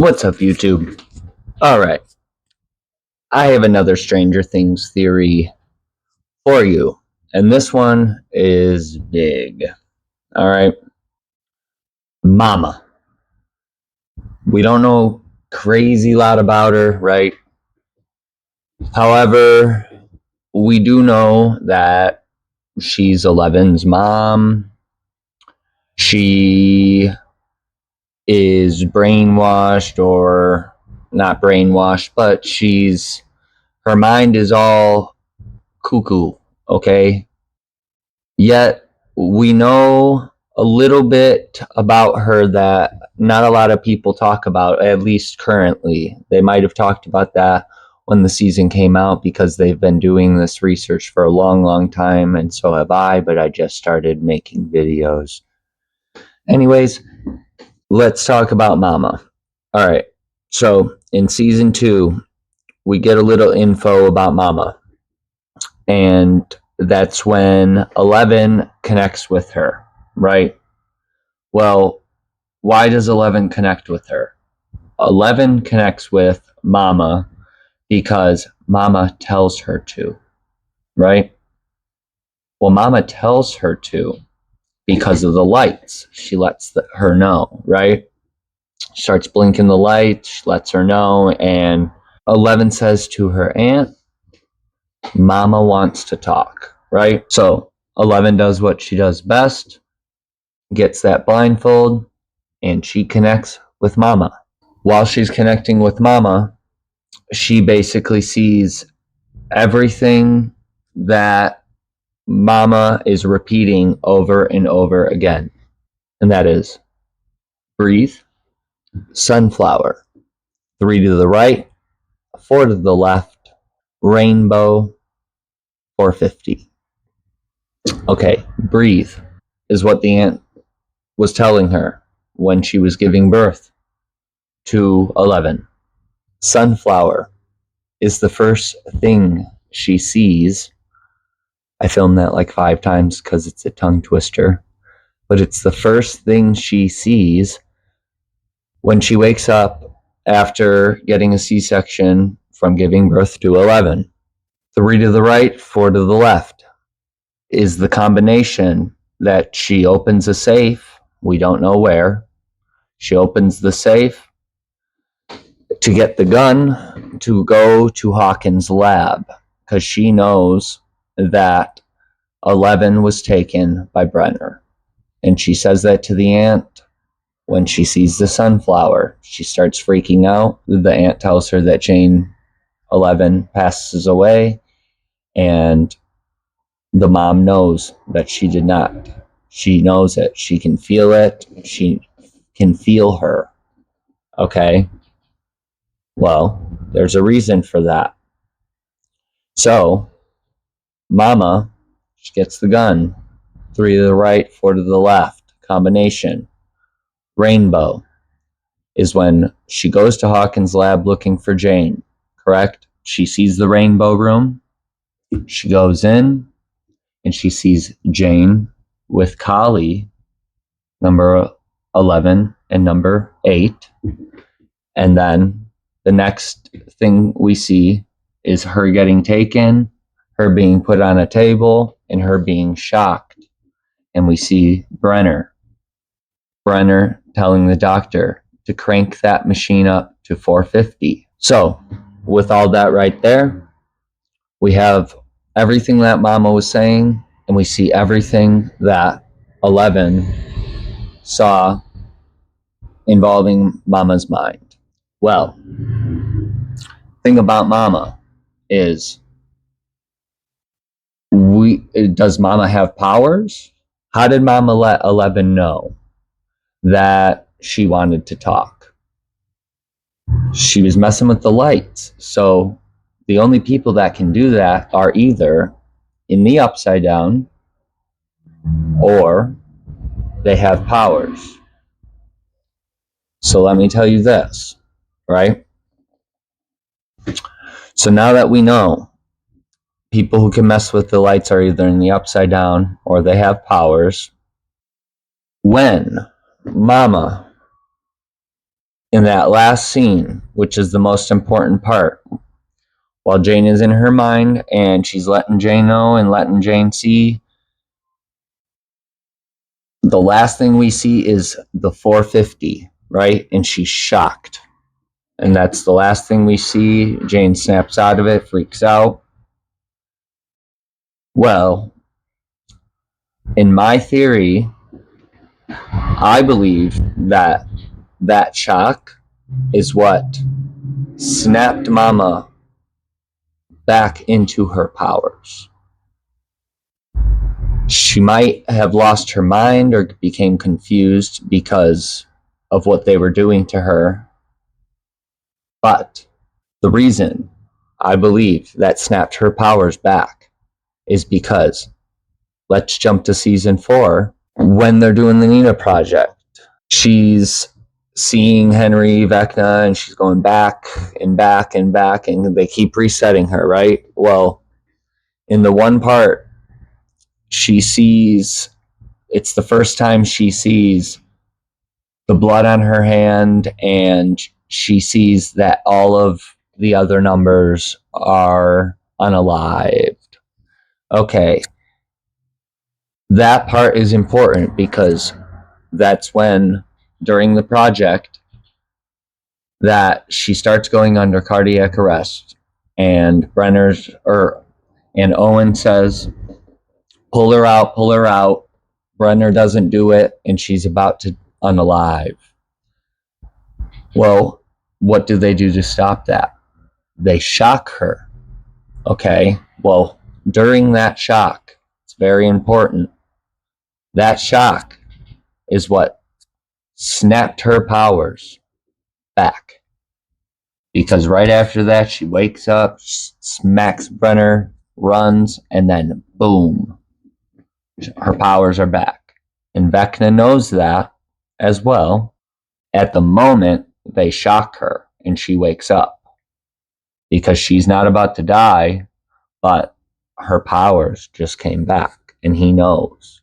What's up, YouTube? Alright, I have another Stranger Things theory for you, and this one is big. Alright, Mama. We don't know crazy lot about her, right? However, we do know that she's Eleven's mom. She is brainwashed, or not brainwashed, but her mind is all cuckoo, okay? Yet we know a little bit about her that not a lot of people talk about, at least currently. They might have talked about that when the season came out because they've been doing this research for a long, long time, and so have I, but I just started making videos. Anyways, let's talk about Mama. All right, so in season 2, we get a little info about Mama, and that's when 11 connects with her, right? Well, why does 11 connect with her? 11 connects with Mama because Mama tells her to, right? Well, Mama tells her to because of the lights. She lets her know, right? Starts blinking the lights, she lets her know, and 11 says to her aunt, Mama wants to talk, right? So 11 does what she does best, gets that blindfold, and she connects with Mama. While she's connecting with Mama, she basically sees everything that Mama is repeating over and over again. And that is breathe, sunflower, 3 to the right, 4 to the left, rainbow, 450. Okay, breathe is what the aunt was telling her when she was giving birth to 11. Sunflower is the first thing she sees. I filmed that like 5 times because it's a tongue twister. But it's the first thing she sees when she wakes up after getting a C-section from giving birth to 11. 3 to the right, 4 to the left is the combination that she opens a safe. We don't know where. She opens the safe to get the gun to go to Hawkins' lab because she knows that 11 was taken by Brenner. And she says that to the aunt when she sees the sunflower. She starts freaking out. The aunt tells her that Jane 11 passes away, and the mom knows that she did not. She knows it. She can feel it. She can feel her. Okay? Well, there's a reason for that. So, Mama, she gets the gun. 3 to the right, 4 to the left. Combination. Rainbow is when she goes to Hawkins' lab looking for Jane, correct? She sees the rainbow room. She goes in and she sees Jane with Collie, number 11 and number 8. And then the next thing we see is her getting taken, her being put on a table, and her being shocked. And we see Brenner telling the doctor to crank that machine up to 450. So, with all that right there, we have everything that Mama was saying, and we see everything that 11 saw involving Mama's mind. Well, thing about Mama is, does Mama have powers? How did Mama let 11 know that she wanted to talk? She was messing with the lights. So the only people that can do that are either in the Upside Down or they have powers. So let me tell you this, right? So now that we know people who can mess with the lights are either in the Upside Down or they have powers, when Mama In that last scene, which is the most important part, while Jane is in her mind and she's letting Jane know and letting Jane see, the last thing we see is the 450, right? And she's shocked. And that's the last thing we see. Jane snaps out of it, freaks out. Well, in my theory, I believe that that shock is what snapped Mama back into her powers. She might have lost her mind or became confused because of what they were doing to her. But the reason I believe that snapped her powers back is because, let's jump to season 4, when they're doing the Nina project. She's seeing Henry Vecna and she's going back and back and back, and they keep resetting her, right? Well, in the one part, she sees, it's the first time she sees the blood on her hand, and she sees that all of the other numbers are unalived. Okay, that part is important because that's when, during the project, that she starts going under cardiac arrest, and and Owen says, pull her out, pull her out. Brenner doesn't do it, and she's about to unalive. Well, what do they do to stop that? They shock her. Okay, well, during that shock, it's very important. That shock is what snapped her powers back. Because right after that, she wakes up, smacks Brenner, runs, and then boom, her powers are back. And Vecna knows that as well. At the moment, they shock her and she wakes up because she's not about to die, but her powers just came back and he knows.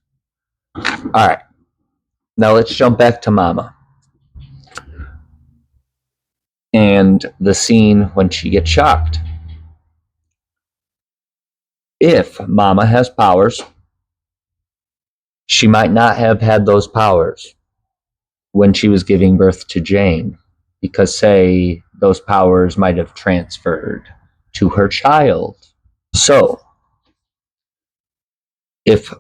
All right, now let's jump back to Mama and the scene when she gets shocked. If Mama has powers, she might not have had those powers when she was giving birth to Jane, because, say, those powers might have transferred to her child. So, if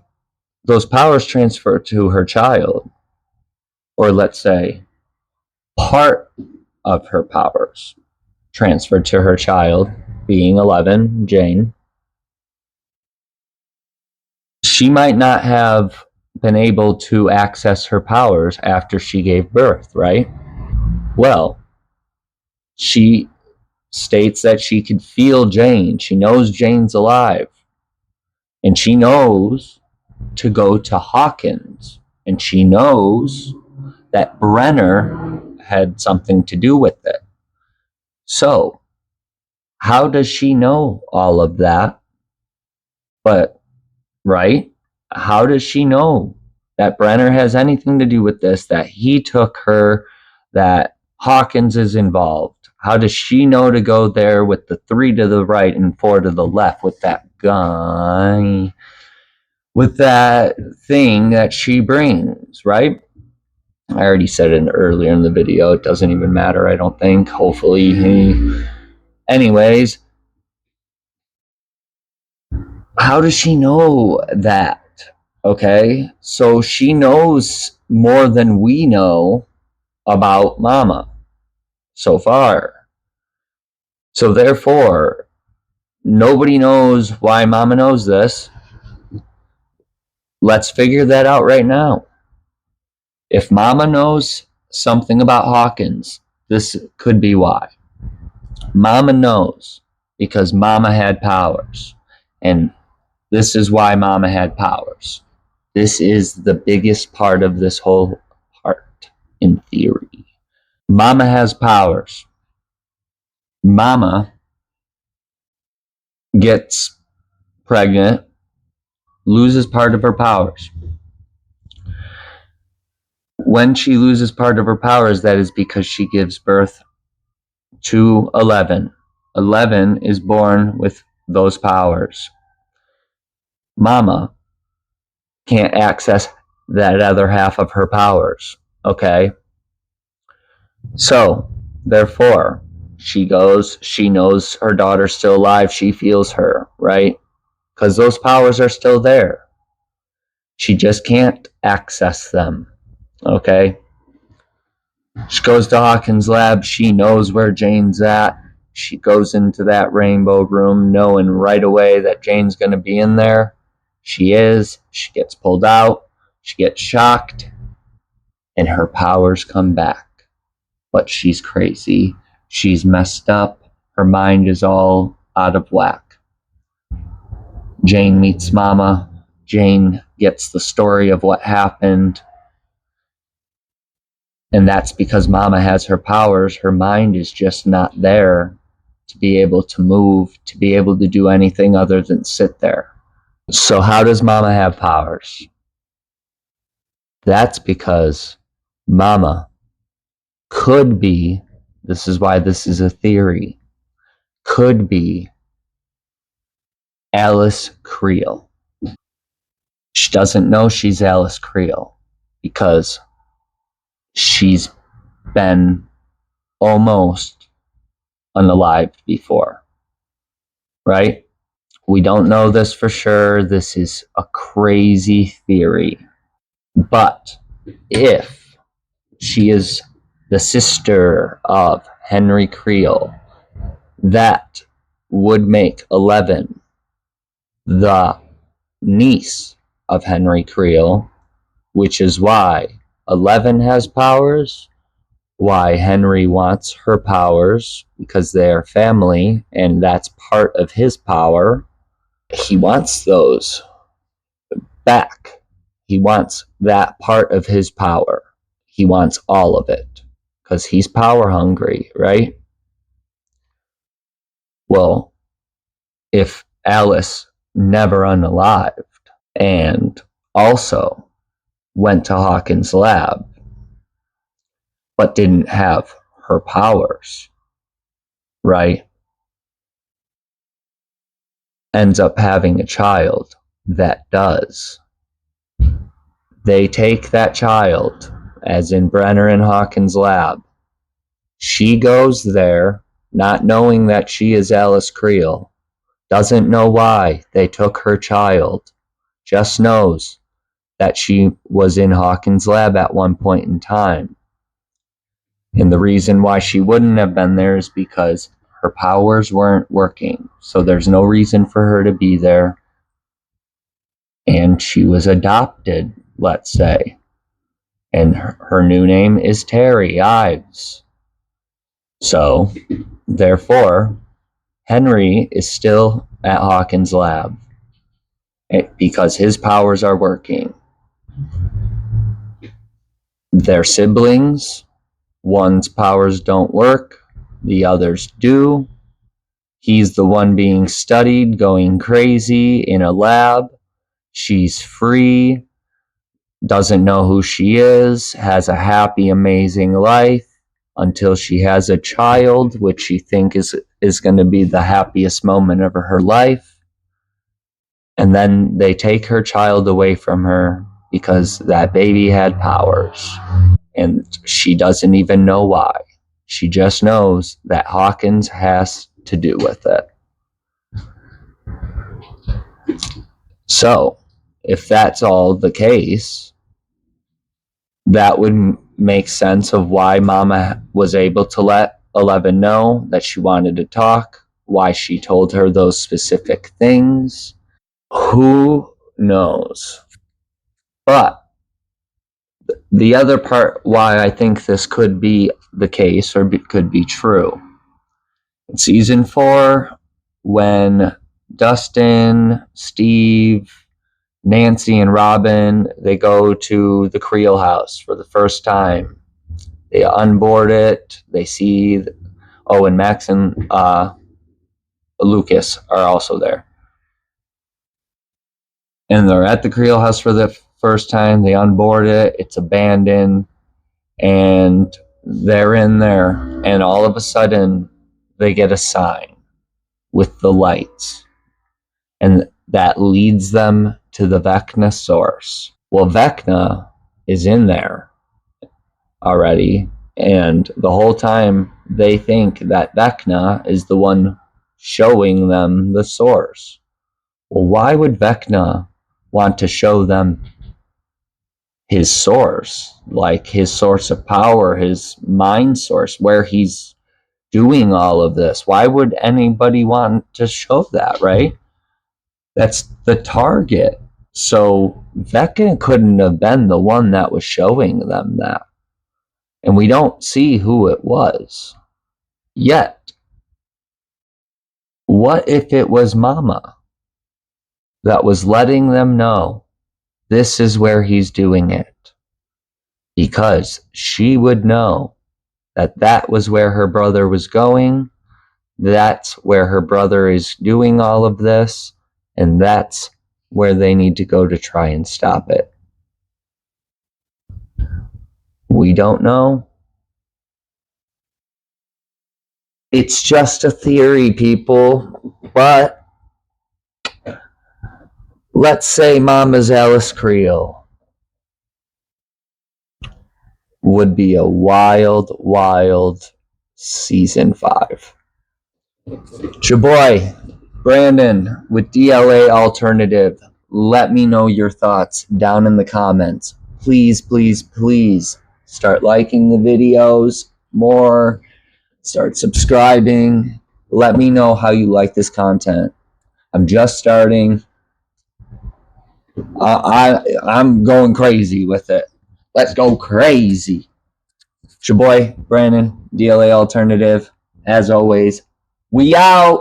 those powers transfer to her child, or let's say part of her powers transferred to her child, being 11, Jane, she might not have been able to access her powers after she gave birth, right? Well, she states that she could feel Jane. She knows Jane's alive. And she knows to go to Hawkins. And she knows that Brenner had something to do with it. So, how does she know all of that? But, right? How does she know that Brenner has anything to do with this, that he took her, that Hawkins is involved? How does she know to go there with the 3 to the right and 4 to the left with that guy, with that thing that she brings, right? I already said it earlier in the video. It doesn't even matter, I don't think. Hopefully. Anyways, how does she know that? Okay, so she knows more than we know about Mama so far. So therefore, nobody knows why Mama knows this. Let's figure that out right now. If Mama knows something about Hawkins, this could be why. Mama knows because Mama had powers. And this is why Mama had powers. This is the biggest part of this whole part, in theory. Mama has powers. Mama gets pregnant, loses part of her powers. When she loses part of her powers, that is because she gives birth to 11. 11 is born with those powers. Mama can't access that other half of her powers, okay? So, therefore, she goes, she knows her daughter's still alive, she feels her, right? Because those powers are still there. She just can't access them, okay? She goes to Hawkins' lab, she knows where Jane's at. She goes into that rainbow room knowing right away that Jane's going to be in there. She is. She gets pulled out. She gets shocked. And her powers come back. But she's crazy. She's messed up. Her mind is all out of whack. Jane meets Mama. Jane gets the story of what happened. And that's because Mama has her powers. Her mind is just not there to be able to move, to be able to do anything other than sit there. So how does Mama have powers? That's because Mama could be, this is why this is a theory, could be Alice Creel. She doesn't know she's Alice Creel because she's been almost unalived before, right? We don't know this for sure. This is a crazy theory. But if she is the sister of Henry Creel, that would make 11 the niece of Henry Creel, which is why 11 has powers, why Henry wants her powers, because they are family, and that's part of his power. He wants those back. He wants that part of his power. He wants all of it because he's power hungry, right? Well, if Alice never unalived and also went to Hawkins' lab but didn't have her powers, right? Ends up having a child that does. They take that child, as in Brenner and Hawkins' lab. She goes there not knowing that she is Alice Creel, doesn't know why they took her child, just knows that she was in Hawkins' lab at one point in time. And the reason why she wouldn't have been there is because her powers weren't working. So there's no reason for her to be there. And she was adopted, let's say. And her new name is Terry Ives. So, therefore, Henry is still at Hawkins' lab because his powers are working. They're siblings. One's powers don't work, the others do. He's the one being studied, going crazy in a lab. She's free, doesn't know who she is, has a happy, amazing life until she has a child, which she thinks is going to be the happiest moment of her life. And then they take her child away from her because that baby had powers. And she doesn't even know why. She just knows that Hawkins has to do with it. So, if that's all the case, that would make sense of why Mama was able to let 11 know that she wanted to talk, why she told her those specific things. Who knows? But the other part why I think this could be the case or could be true. In season 4, when Dustin, Steve, Nancy, and Robin, they go to the Creel house for the first time. They unboard it. They see, and Max and Lucas are also there. And they're at the Creel house for the first time. They unboard it. It's abandoned. and they're in there, and all of a sudden they get a sign with the lights, and that leads them to the Vecna source. Well, Vecna is in there already, and the whole time they think that Vecna is the one showing them the source. Well, why would Vecna want to show them his source, like his source of power, his mind source, where he's doing all of this? Why would anybody want to show that, right? That's the target. So Vecna couldn't have been the one that was showing them that. And we don't see who it was yet. What if it was Mama that was letting them know this is where he's doing it? Because she would know that that was where her brother was going, that's where her brother is doing all of this, and that's where they need to go to try and stop it. We don't know. It's just a theory, people, but let's say Mama's Alice Creel would be a wild, wild season 5. It's your boy, Brandon, with DLA Alternative. Let me know your thoughts down in the comments. Please, please, please start liking the videos more. Start subscribing. Let me know how you like this content. I'm just starting. I'm going crazy with it. Let's go crazy. It's your boy, Brandon, DLA Alternative. As always, we out.